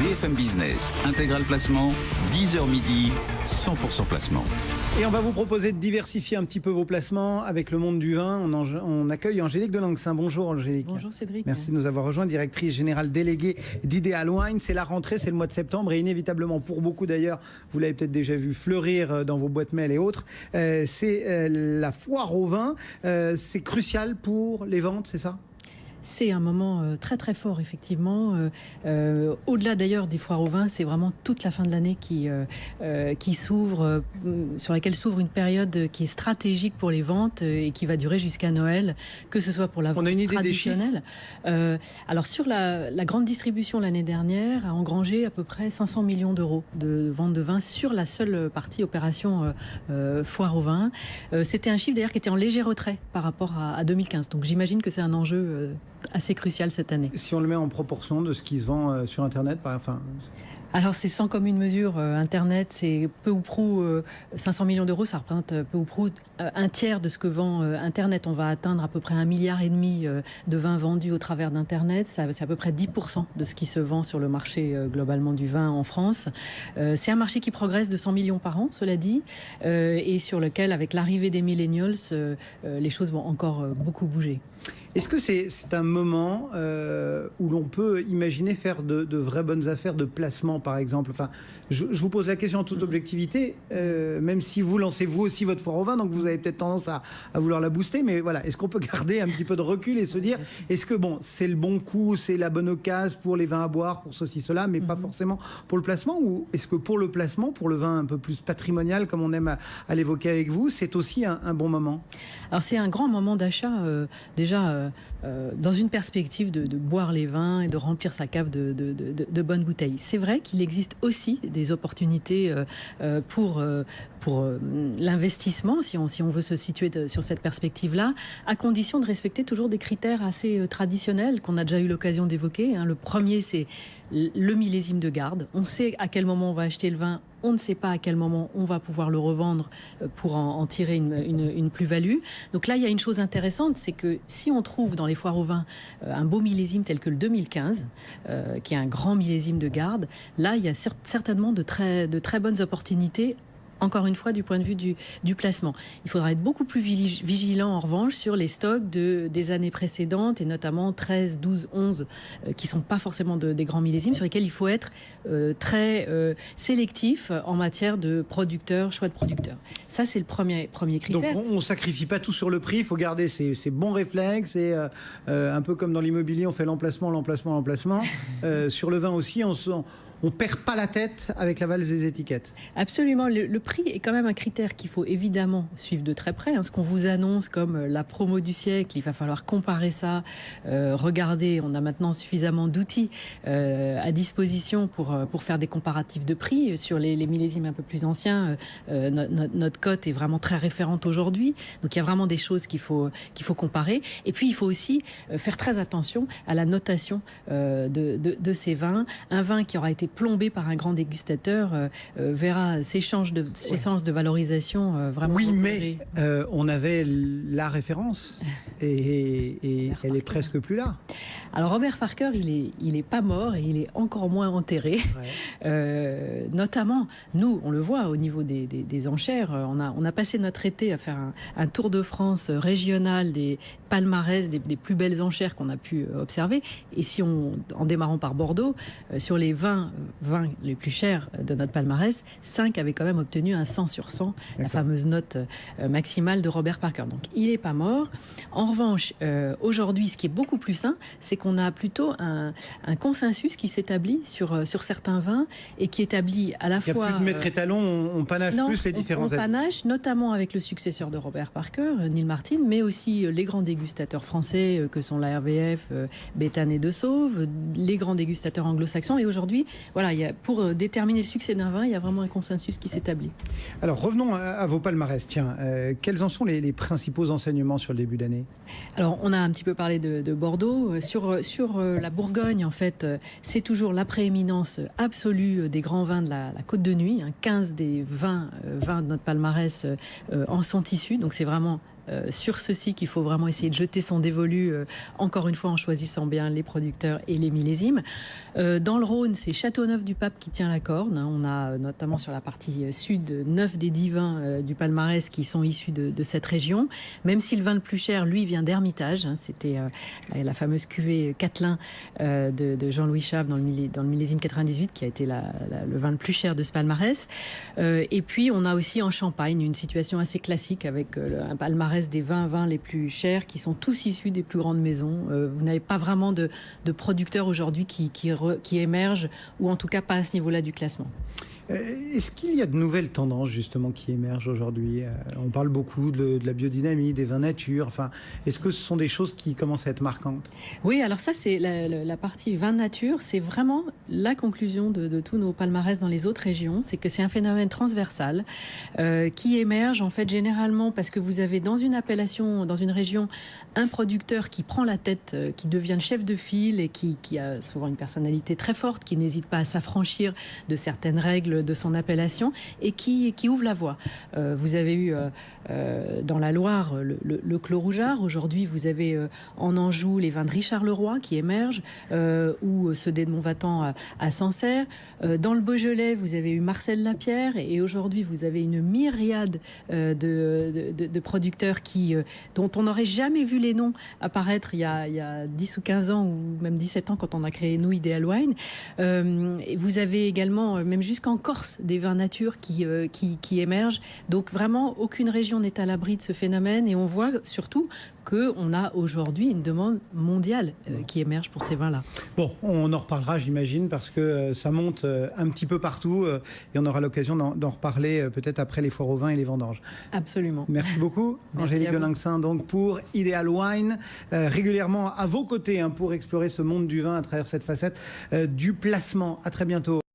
BFM Business, Intégral Placement, 10h midi, 100% placement. Et on va vous proposer de diversifier un petit peu vos placements avec le monde du vin. On accueille Angélique de Langsin. Bonjour Angélique. Bonjour Cédric. Merci de nous avoir rejoint, directrice générale déléguée d'Ideal Wine. C'est la rentrée, c'est le mois de septembre et inévitablement pour beaucoup d'ailleurs, vous l'avez peut-être déjà vu fleurir dans vos boîtes mail et autres, c'est la foire au vin. C'est crucial pour les ventes, c'est ça ? C'est un moment très très fort effectivement. Au-delà d'ailleurs des foires au vin, c'est vraiment toute la fin de l'année qui s'ouvre, sur laquelle s'ouvre une période qui est stratégique pour les ventes et qui va durer jusqu'à Noël, que ce soit pour la vente traditionnelle. Alors sur la grande distribution l'année dernière a engrangé à peu près 500 millions d'euros de vente de vin sur la seule partie opération foire au vin. C'était un chiffre d'ailleurs qui était en léger retrait par rapport à 2015. Donc j'imagine que c'est un enjeu assez crucial cette année. Si on le met en proportion de ce qui se vend sur Internet, alors c'est sans commune mesure. Internet, c'est peu ou prou 500 millions d'euros, ça représente peu ou prou un tiers de ce que vend Internet. On va atteindre à peu près 1,5 milliard de vins vendus au travers d'Internet. C'est à peu près 10% de ce qui se vend sur le marché globalement du vin en France. C'est un marché qui progresse de 100 millions par an, cela dit, et sur lequel, avec l'arrivée des millennials, les choses vont encore beaucoup bouger. Est-ce que c'est un moment où l'on peut imaginer faire de vraies bonnes affaires de placement, par exemple? Enfin, je vous pose la question en toute objectivité, même si vous lancez vous aussi votre foire au vin, donc vous avez peut-être tendance à vouloir la booster, mais voilà, est-ce qu'on peut garder un petit peu de recul et se dire, est-ce que c'est le bon coup, c'est la bonne occasion pour les vins à boire, pour ceci, cela, mais pas forcément pour le placement? Ou est-ce que pour le placement, pour le vin un peu plus patrimonial, comme on aime à l'évoquer avec vous, c'est aussi un bon moment? Alors c'est un grand moment d'achat, déjà dans une perspective de boire les vins et de remplir sa cave de bonnes bouteilles. C'est vrai qu'il existe aussi des opportunités pour l'investissement, si on veut se situer sur cette perspective-là, à condition de respecter toujours des critères assez traditionnels qu'on a déjà eu l'occasion d'évoquer. Le premier, c'est le millésime de garde. On sait à quel moment on va acheter le vin, on ne sait pas à quel moment on va pouvoir le revendre pour en tirer une plus-value. Donc là, il y a une chose intéressante, c'est que si on trouve dans les foires au vin un beau millésime tel que le 2015, qui est un grand millésime de garde, là, il y a certainement de très bonnes opportunités. Encore une fois, du point de vue du placement. Il faudra être beaucoup plus vigilant, en revanche, sur les stocks des années précédentes, et notamment 13, 12, 11, qui ne sont pas forcément des grands millésimes, sur lesquels il faut être très sélectif en matière de producteurs, choix de producteurs. Ça, c'est le premier critère. Donc, on ne sacrifie pas tout sur le prix, il faut garder ses bons réflexes, et un peu comme dans l'immobilier, on fait l'emplacement. Sur le vin aussi, on ne perd pas la tête avec la valse des étiquettes. Absolument. Le prix est quand même un critère qu'il faut évidemment suivre de très près. Ce qu'on vous annonce comme la promo du siècle, il va falloir comparer ça, regarder. On a maintenant suffisamment d'outils à disposition pour faire des comparatifs de prix. Sur les millésimes un peu plus anciens, notre cote est vraiment très référente aujourd'hui. Donc il y a vraiment des choses qu'il faut comparer. Et puis il faut aussi faire très attention à la notation de ces vins. Un vin qui aura été plombé par un grand dégustateur verra ses chances de valorisation vraiment. Oui, mais on avait la référence et elle est presque plus là. Alors Robert Parker, il est pas mort et il est encore moins enterré. Ouais. Notamment, nous, on le voit au niveau des enchères. On a passé notre été à faire un tour de France régional des palmarès des plus belles enchères qu'on a pu observer. Et si en démarrant par Bordeaux, sur les 20 les plus chers de notre palmarès, 5 avaient quand même obtenu un 100 sur 100, la fameuse note maximale de Robert Parker. Donc il n'est pas mort. En revanche, aujourd'hui, ce qui est beaucoup plus sain, c'est qu'on a plutôt un consensus qui s'établit sur certains vins et qui établit à la fois... Il n'y a plus de maître étalon, on panache plus les différents... On panache, notamment avec le successeur de Robert Parker, Neil Martin, mais aussi les grands dégustateurs français que sont la RVF, Béthane et De Sauve, les grands dégustateurs anglo-saxons. Et aujourd'hui, voilà, pour déterminer le succès d'un vin, il y a vraiment un consensus qui s'établit. Alors revenons à vos palmarès. Tiens, quels en sont les principaux enseignements sur le début d'année? Alors on a un petit peu parlé de Bordeaux. Sur la Bourgogne, en fait, c'est toujours la prééminence absolue des grands vins de la Côte de Nuit. 15 des 20 vins de notre palmarès en sont issus. Donc c'est vraiment sur ceci qu'il faut vraiment essayer de jeter son dévolu, encore une fois en choisissant bien les producteurs et les millésimes. Dans le Rhône, c'est Châteauneuf-du-Pape qui tient la corde. On a notamment sur la partie sud 9 des 10 vins du palmarès qui sont issus de cette région. Même si le vin le plus cher, lui, vient d'Hermitage. C'était la fameuse cuvée Catelin de Jean-Louis Chave dans le millésime 98 qui a été le vin le plus cher de ce palmarès. Et puis, on a aussi en Champagne une situation assez classique avec un palmarès des 20 vins les plus chers qui sont tous issus des plus grandes maisons. Vous n'avez pas vraiment de producteurs aujourd'hui qui émergent, ou en tout cas pas à ce niveau-là du classement. Est-ce qu'il y a de nouvelles tendances justement qui émergent aujourd'hui? On parle beaucoup de la biodynamie, des vins nature. Enfin, est-ce que ce sont des choses qui commencent à être marquantes? Oui, alors ça c'est la partie vin nature. C'est vraiment la conclusion de tous nos palmarès dans les autres régions. C'est que c'est un phénomène transversal qui émerge en fait généralement parce que vous avez dans une appellation, dans une région, un producteur qui prend la tête, qui devient le chef de file et qui a souvent une personnalité très forte, qui n'hésite pas à s'affranchir de certaines règles de son appellation et qui ouvre la voie. Vous avez eu dans la Loire le Clos Rougeard. Aujourd'hui, vous avez en Anjou les vins de Richard Leroy qui émergent, ou ceux d'Edmond Vatan à Sancerre. Dans le Beaujolais, vous avez eu Marcel Lapierre et aujourd'hui, vous avez une myriade de producteurs dont on n'aurait jamais vu les noms apparaître il y a 10 ou 15 ans ou même 17 ans quand on a créé nous, Ideal Wine. Vous avez également, même jusqu'en Corse, des vins nature qui émergent. Donc vraiment, aucune région n'est à l'abri de ce phénomène et on voit surtout qu'on a aujourd'hui une demande mondiale qui émerge pour ces vins-là. Bon, on en reparlera, j'imagine, parce que ça monte un petit peu partout et on aura l'occasion d'en reparler peut-être après les foires au vin et les vendanges. Absolument. Merci beaucoup, Angélique Delinxin, donc pour Ideal Wine, régulièrement à vos côtés pour explorer ce monde du vin à travers cette facette du placement. À très bientôt.